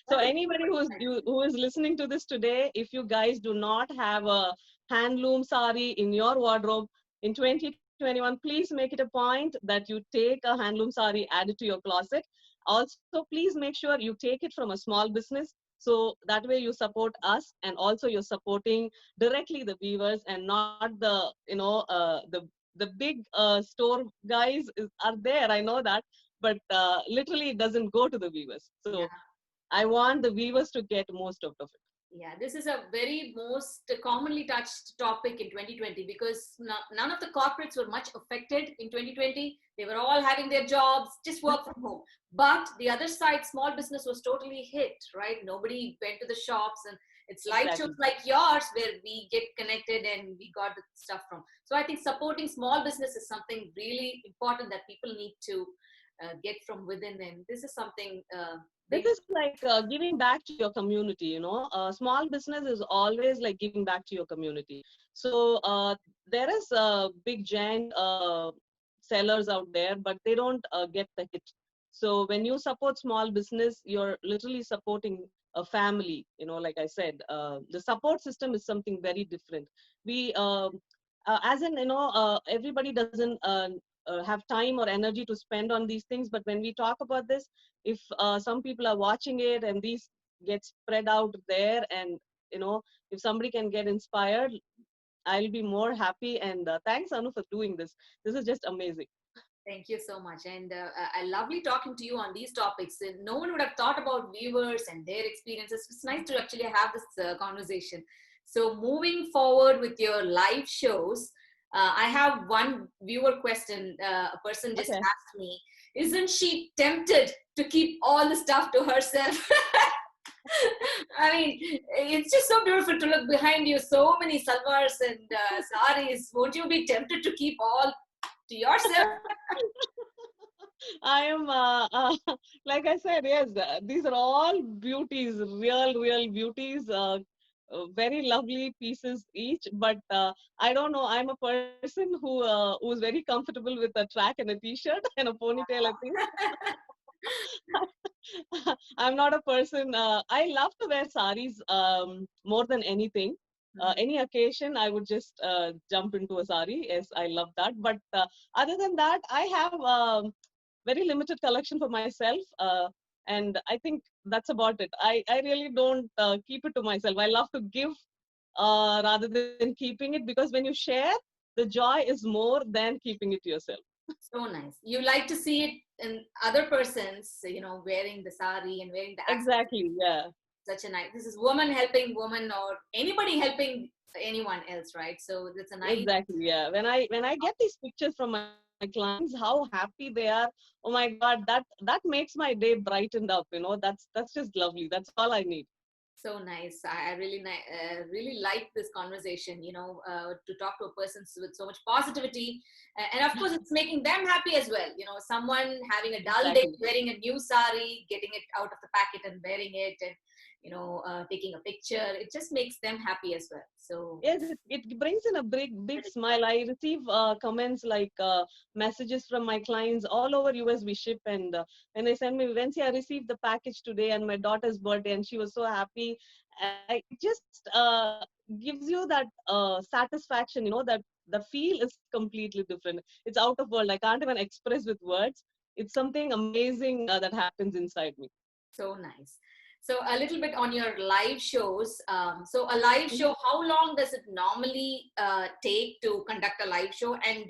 So anybody who is listening to this today, if you guys do not have a handloom sari in your wardrobe in 2021, please make it a point that you take a handloom sari, add it to your closet. Also, please make sure you take it from a small business. So that way you support us, and also you're supporting directly the weavers and not the, the big store guys are there. I know that, but literally it doesn't go to the weavers. Yeah. So I want the weavers to get most out of it. Yeah, this is a very most commonly touched topic in 2020 because none of the corporates were much affected in 2020. They were all having their jobs, just work from home. But the other side, small business was totally hit, right? Nobody went to the shops, and it's live shows Exactly. like yours where we get connected and we got the stuff from. So I think supporting small business is something really important that people need to get from within. And this is something This really. is like giving back to your community. Small business is always like giving back to your community. So there is big giant sellers out there, but they don't get the hit. So when you support small business, you're literally supporting a family. Like I said, the support system is something very different. We as in, everybody doesn't have time or energy to spend on these things, but when we talk about this, if some people are watching it and these get spread out there, and if somebody can get inspired, I'll be more happy. And thanks, Anu, for doing this. This is just amazing. Thank you so much. And I lovely talking to you on these topics. And no one would have thought about viewers and their experiences. It's nice to actually have this conversation. So, moving forward with your live shows, I have one viewer question. A person just Okay. asked me, isn't she tempted to keep all the stuff to herself? I mean, it's just so beautiful to look behind you. So many salwars and saris. Won't you be tempted to keep all to yourself? I am, like I said, yes, these are all beauties, real beauties, very lovely pieces each. But I don't know, I'm a person who's very comfortable with a track and a t-shirt and a ponytail, I think. I'm not a person. I love to wear saris more than anything. Any occasion, I would just jump into a sari. Yes, I love that. But other than that, I have very limited collection for myself. And I think that's about it. I really don't keep it to myself. I love to give rather than keeping it, because when you share, the joy is more than keeping it to yourself. So nice. You like to see it in other persons, wearing the sari and wearing the accent. Exactly. Yeah. Such a nice. This is woman helping woman or anybody helping anyone else, right? So that's a nice. Exactly. Yeah. When I get these pictures from my clients, how happy they are. Oh my God, that makes my day brightened up. That's just lovely. That's all I need. So nice. I really, really like this conversation, to talk to a person with so much positivity. And of course, it's making them happy as well. Someone having a dull day, Exactly. wearing a new sari, getting it out of the packet and wearing it, and, taking a picture. It just makes them happy as well. So, Yes, it brings in a big smile. I receive comments like messages from my clients all over US. We ship, and when they send me, Vensi, I received the package today, and my daughter's birthday, and she was so happy. It just gives you that satisfaction. That the feel is completely different. It's out of world. I can't even express with words. It's something amazing that happens inside me. so nice. So a little bit on your live shows. So a live show, how long does it normally take to conduct a live show? And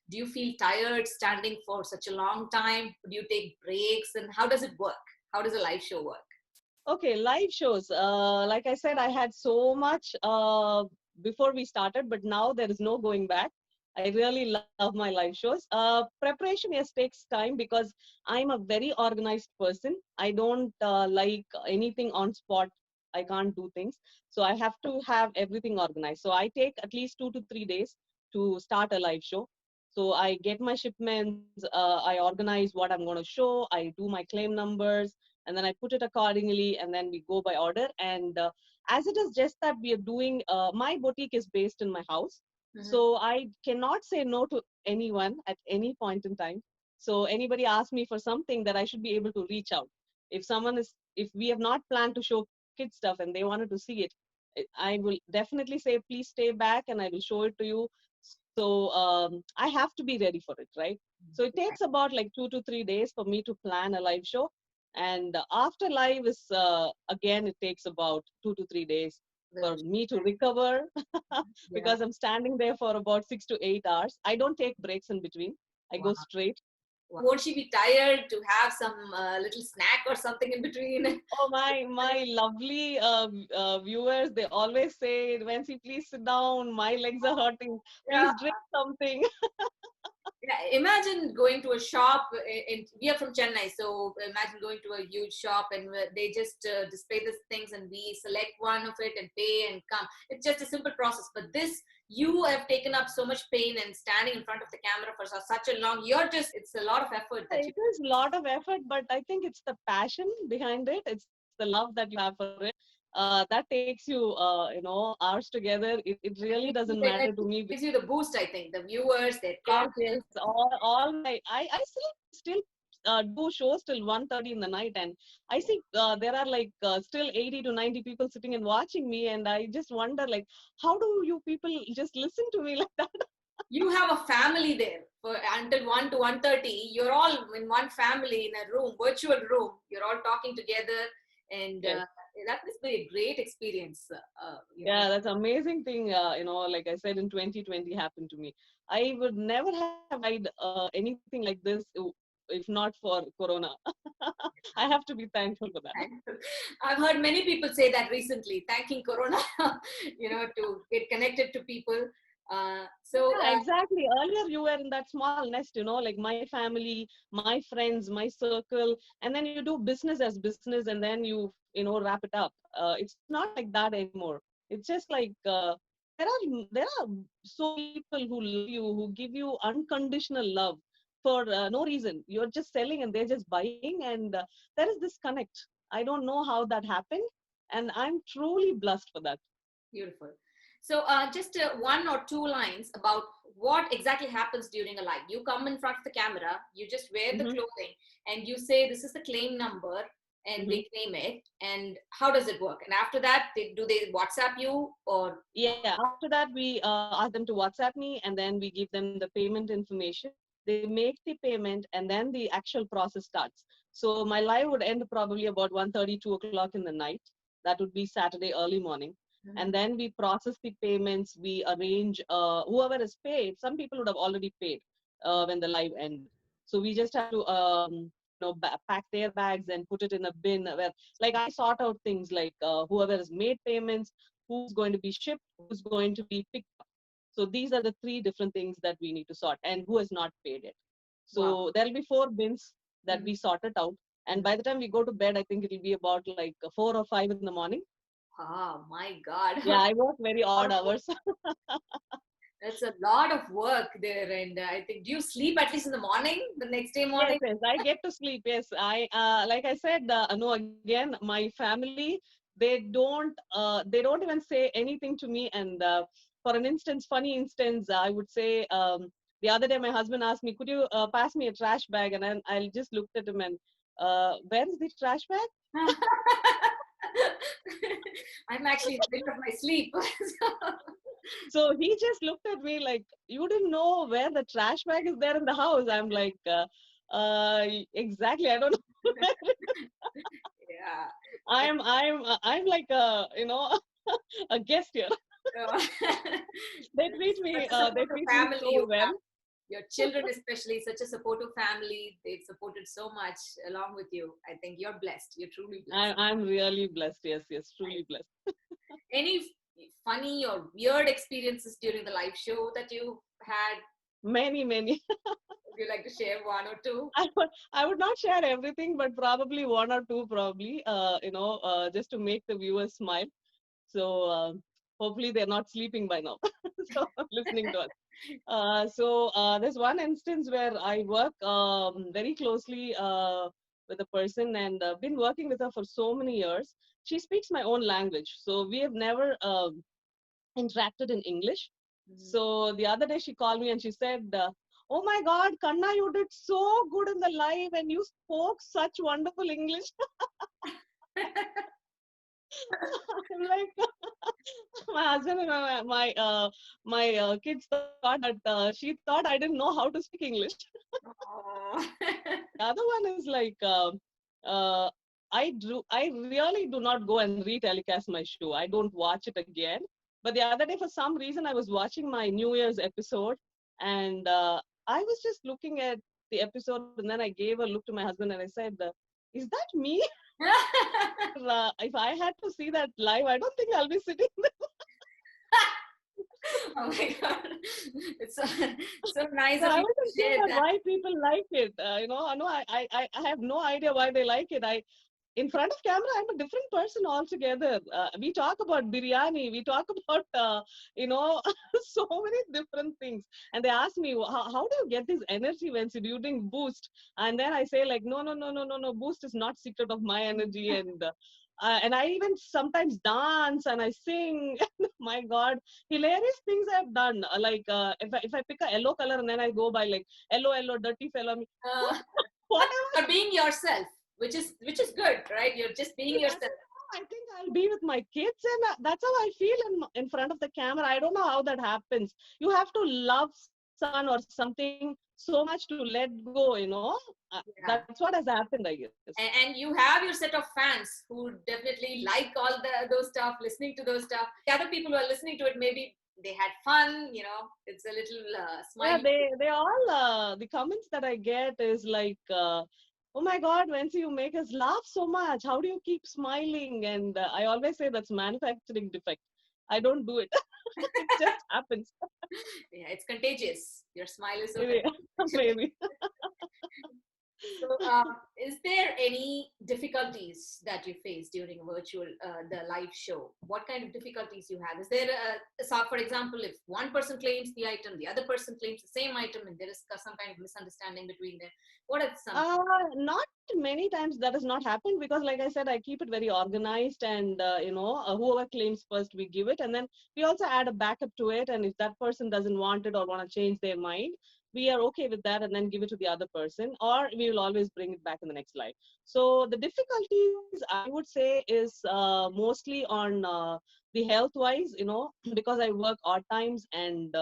do you feel tired standing for such a long time? Do you take breaks? And how does it work? How does a live show work? Okay, live shows. Like I said, I had so much before we started, but now there is no going back. I really love my live shows. Preparation, yes, takes time because I'm a very organized person. I don't like anything on spot. I can't do things. So I have to have everything organized. So I take at least 2 to 3 days to start a live show. So I get my shipments, I organize what I'm going to show, I do my claim numbers, and then I put it accordingly, and then we go by order. And as it is just that we are doing, my boutique is based in my house, Mhm. so I cannot say no to anyone at any point in time. So anybody asks me for something, that I should be able to reach out. If we have not planned to show kid stuff and they wanted to see it, I will definitely say, please stay back and I will show it to you. So I have to be ready for it, right? So it takes about like 2 to 3 days for me to plan a live show. And after live is, again, it takes about 2 to 3 days for me to recover Yeah. because I'm standing there for about 6 to 8 hours. I don't take breaks in between. I Wow. go straight. Won't she be tired to have some little snack or something in between? Oh, my lovely viewers, they always say, Vancy, please sit down. My legs are hurting. Yeah. Please drink something. Yeah, imagine going to a shop. We are from Chennai, so imagine going to a huge shop and they just display these things and we select one of it and pay and come. It's just a simple process. But this, you have taken up so much pain and standing in front of the camera for such a long. It's a lot of effort that you. It is a lot of effort, but I think it's the passion behind it. It's the love that you have for it. That takes you, hours together. It really Gives you doesn't the matter to energy, me. gives you the boost. I think the viewers, their Yes, confidence. yes. All my I still do shows till 1:30 in the night, and I see there are like still 80 to 90 people sitting and watching me, and I just wonder like, how do you people just listen to me like that? You have a family there for until 1 to 1:30. You're all in one family in a room, virtual room. You're all talking together, and Yes. that must be a great experience. Yeah, that's amazing thing. Like I said, in 2020 happened to me. I would never have tried anything like this if not for Corona. I have to be thankful for that. I've heard many people say that recently, thanking Corona, to get connected to people. Yeah, exactly. Earlier, you were in that small nest, like my family, my friends, my circle, and then you do business as business, and then wrap it up. It's not like that anymore. It's just like there are so many people who love you, who give you unconditional love for no reason. You're just selling, and they're just buying, and there is this connect. I don't know how that happened, and I'm truly blessed for that. Beautiful. So, just one or two lines about what exactly happens during a live. You come in front of the camera, you just wear the Hmm. clothing, and you say, "This is the claim number," and Hmm. they claim it. And how does it work? And after that, do they WhatsApp you or? Yeah, after that, we ask them to WhatsApp me and then we give them the payment information. They make the payment and then the actual process starts. So my live would end probably about 1:30, 2 o'clock in the night. That would be Saturday early morning. And Mhm. then we process the payments. We arrange whoever is paid. Some people would have already paid when the live ended. So we just have to pack their bags and put it in a bin where, like, I sort out things like whoever has made payments, who's going to be shipped, who's going to be picked up. So these are the three different things that we need to sort, and who has not paid it. Wow. So there'll be four bins that Mhm. we sorted out. And by the time we go to bed, I think it'll be about like 4 or 5 in the morning. Oh my God. Yeah, I work very odd hours. That's a lot of work there. And I think, do you sleep at least in the morning, the next day Yes, morning? yes, I get to sleep. Yes, I like I said, no, again, my family, they don't even say anything to me. And for an instance, funny instance, I would say, the other day my husband asked me, could you pass me a trash bag? And then I just looked at him and, where is the trash bag? I'm actually in the middle of my sleep. So he just looked at me like, you didn't know where the trash bag is there in the house. I'm like, exactly. I don't know. Yeah. I'm like a, a guest here. Uh, They treat me, Such a they supportive treat me family you so well. have. Your children, especially, such a supportive family. They've supported so much along with you. I think you're blessed. You're truly blessed. I'm really blessed. Yes, yes, truly Right. blessed. Any funny or weird experiences during the live show that you had? Many, many. Would you like to share one or two? I would not share everything, but probably one or two, probably, just to make the viewers smile. So hopefully they're not sleeping by now. So listening to us. There's one instance where I work very closely with a person and been working with her for so many years. She speaks my own language, so we have never interacted in English. Mhm. So the other day she called me and she said, oh my God, Kanna, you did so good in the live and you spoke such wonderful English. I'm like, my husband and my kids thought that she thought I didn't know how to speak English. Oh. The other one is like, uh, I really do not go and re-telecast my show. I don't watch it again. But the other day, for some reason, I was watching my New Year's episode, and I was just looking at the episode, and then I gave a look to my husband, and I said, "Is that me?" If I had to see that live, I don't think I'll be sitting there. Oh my God. It's so nice So of I you wasn't to sure share that that. why people like it. I know I have no idea why they like it. In front of camera, I'm a different person altogether. We talk about biryani, we talk about, so many different things. And they ask me, how do you get this energy when you're doing Boost? And then I say like, no, no, no, no, no, no, Boost is not secret of my energy. And I even sometimes dance and I sing. My God, hilarious things I've done. If I pick a yellow color and then I go by like, yellow, yellow, dirty fellow, Uh, what? but you're being yourself, which is good, right? You're just being That's yourself. how I think I'll be with my kids, and that's how I feel in front of the camera. I don't know how that happens. You have to love someone or something so much to let go. Yeah. That's what has happened, I guess. And you have your set of fans who definitely like all those stuff, listening to those stuff. The other people who are listening to it, maybe they had fun. It's a little Yeah, smiley. they all the comments that I get is like, oh my God, Vency, you make us laugh so much. How do you keep smiling? And I always say that's manufacturing defect. I don't do it. It just happens. Yeah, it's contagious. Your smile is so Maybe. contagious. Maybe. So, is there any difficulties that you face during the live show? What kind of difficulties you have? Is there so for example, if one person claims the item, the other person claims the same item, and there is some kind of misunderstanding between them? What are some? Not many times that has not happened because, like I said, I keep it very organized, and whoever claims first, we give it, and then we also add a backup to it. And if that person doesn't want it or want to change their mind, we are okay with that, and then give it to the other person, or we will always bring it back in the next live. So the difficulties I would say is mostly on the health wise, because I work odd times and.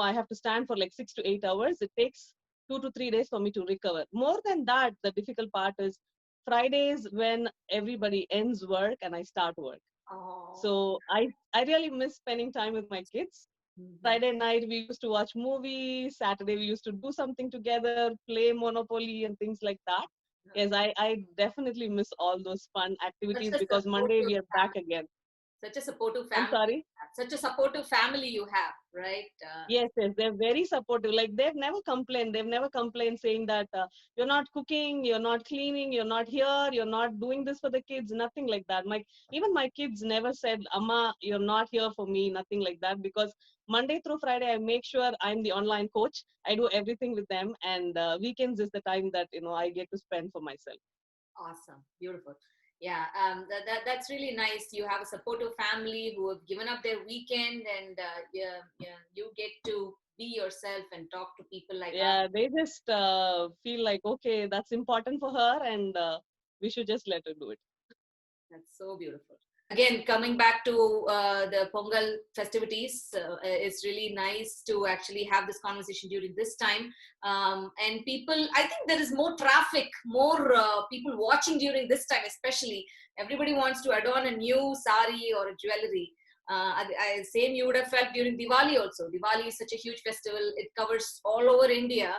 I have to stand for like 6 to 8 hours. It takes 2 to 3 days for me to recover. More than that, the difficult part is Fridays when everybody ends work and I start work. Oh. So I really miss spending time with my kids. Mhm. Friday night we used to watch movies. Saturday we used to do something together, play Monopoly and things like that. Yes, I definitely miss all those fun Such activities a because Monday supportive we are back family. again. Such a supportive I'm family. sorry. Such a supportive family you have, right? Yes, yes, they're very supportive. Like they've never complained. They've never complained saying that you're not cooking, you're not cleaning, you're not here, you're not doing this for the kids. Nothing like that. Even my kids never said, "Amma, you're not here for me." Nothing like that because Monday through Friday, I make sure I'm the online coach. I do everything with them, and weekends is the time that I get to spend for myself. Awesome, beautiful. Yeah, that's really nice. You have a supportive family who have given up their weekend, and yeah, yeah, you get to be yourself and talk to people like us. Yeah, they just feel like okay, that's important for her, and we should just let her do it. That's so beautiful. Again, coming back to the Pongal festivities, it's really nice to actually have this conversation during this time. And people, I think there is more traffic, more people watching during this time, especially. Everybody wants to adorn a new sari or a jewelry. Same you would have felt during Diwali also. Diwali is such a huge festival. It covers all over India.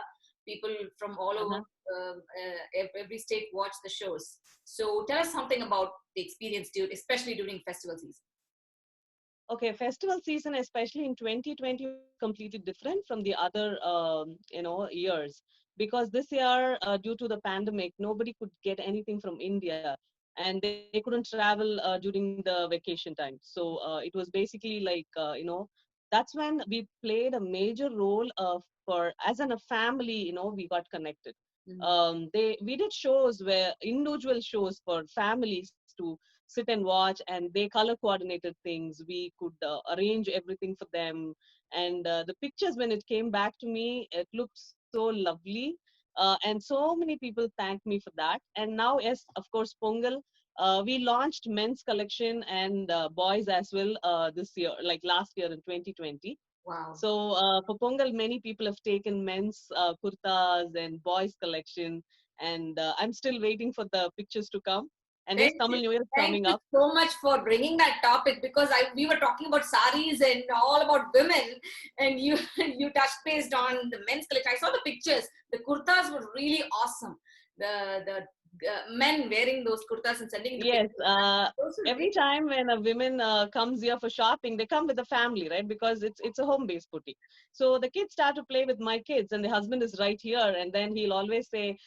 People from all over Uh-huh. every state watch the shows. So tell us something about the experience, especially during festival season. Okay, festival season, especially in 2020, was completely different from the other, years. Because this year, due to the pandemic, nobody could get anything from India, and they couldn't travel during the vacation time. So it was basically like, that's when we played a major role for as in a family. We got connected. Mm-hmm. We did shows where individual shows for families to sit and watch, and they color coordinated things. We could arrange everything for them, And the pictures, when it came back to me, it looked so lovely. And so many people thanked me for that. And now, yes, of course, Pongal, we launched men's collection and boys as well this year, like last year in 2020. Wow. So for Pongal, many people have taken men's kurtas and boys collection, and I'm still waiting for the pictures to come. And yes, Thank you. Tamil New Year is Thank coming you up. so much for bringing that topic, because we were talking about saris and all about women, and you you touched based on the men's collection. I saw the pictures. The kurtas were really awesome. The men wearing those kurtas and sending the Yes, pictures. Those were every really time when a woman comes here for shopping, they come with a family, right? Because it's a home-based boutique. So the kids start to play with my kids, and the husband is right here, and then he'll always say,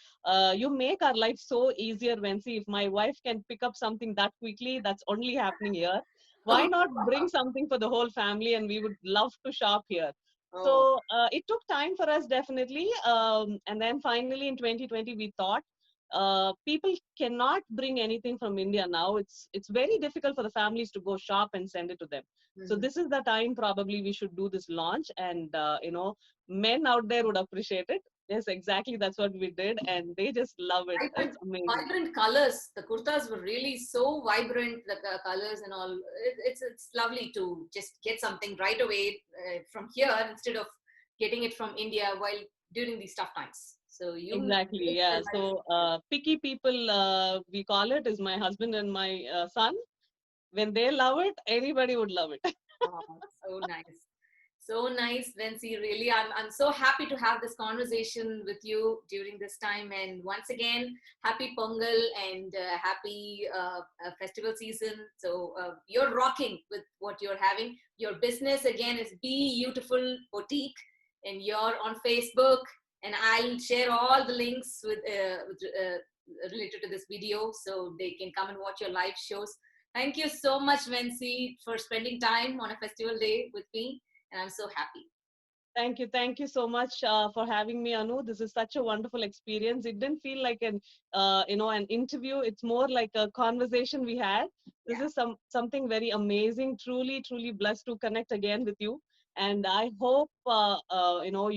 "You make our life so easier, Vency. If my wife can pick up something that quickly, that's only happening here. Why not bring something for the whole family? And we would love to shop here." oh. So it took time for us, definitely, and then finally in 2020 we thought people cannot bring anything from India now. It's very difficult for the families to go shop and send it to them. So Mhm. this is the time probably we should do this launch, and men out there would appreciate it. Yes, exactly. That's what we did, and they just love it. Vibrant, It's amazing. vibrant colors. The kurtas were really so vibrant. The colors and all. It's lovely to just get something right away from here instead of getting it from India while during these tough times. So you Exactly. make the Yeah. right. So picky people, we call it, is my husband and my son. When they love it, anybody would love it. Oh, so nice. So nice, Vency. Really, I'm so happy to have this conversation with you during this time. And once again, happy Pongal and happy festival season. So you're rocking with what you're having. Your business again is Be Beautiful Boutique, and you're on Facebook. And I'll share all the links related to this video so they can come and watch your live shows. Thank you so much, Vency, for spending time on a festival day with me. And I'm so happy. Thank you. Thank you so much for having me, Anu. This is such a wonderful experience. It didn't feel like an interview. It's more like a conversation we had. This Yeah. is something very amazing. Truly, truly blessed to connect again with you. And I hope,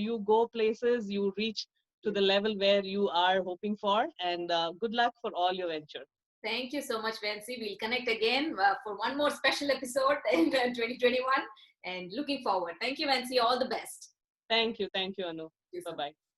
you go places, you reach to the level where you are hoping for. And good luck for all your venture. Thank you so much, Vency. We'll connect again for one more special episode in 2021. And looking forward. Thank you, Vency. All the best. Thank you. Thank you, Anu. Thank you so Bye much. bye.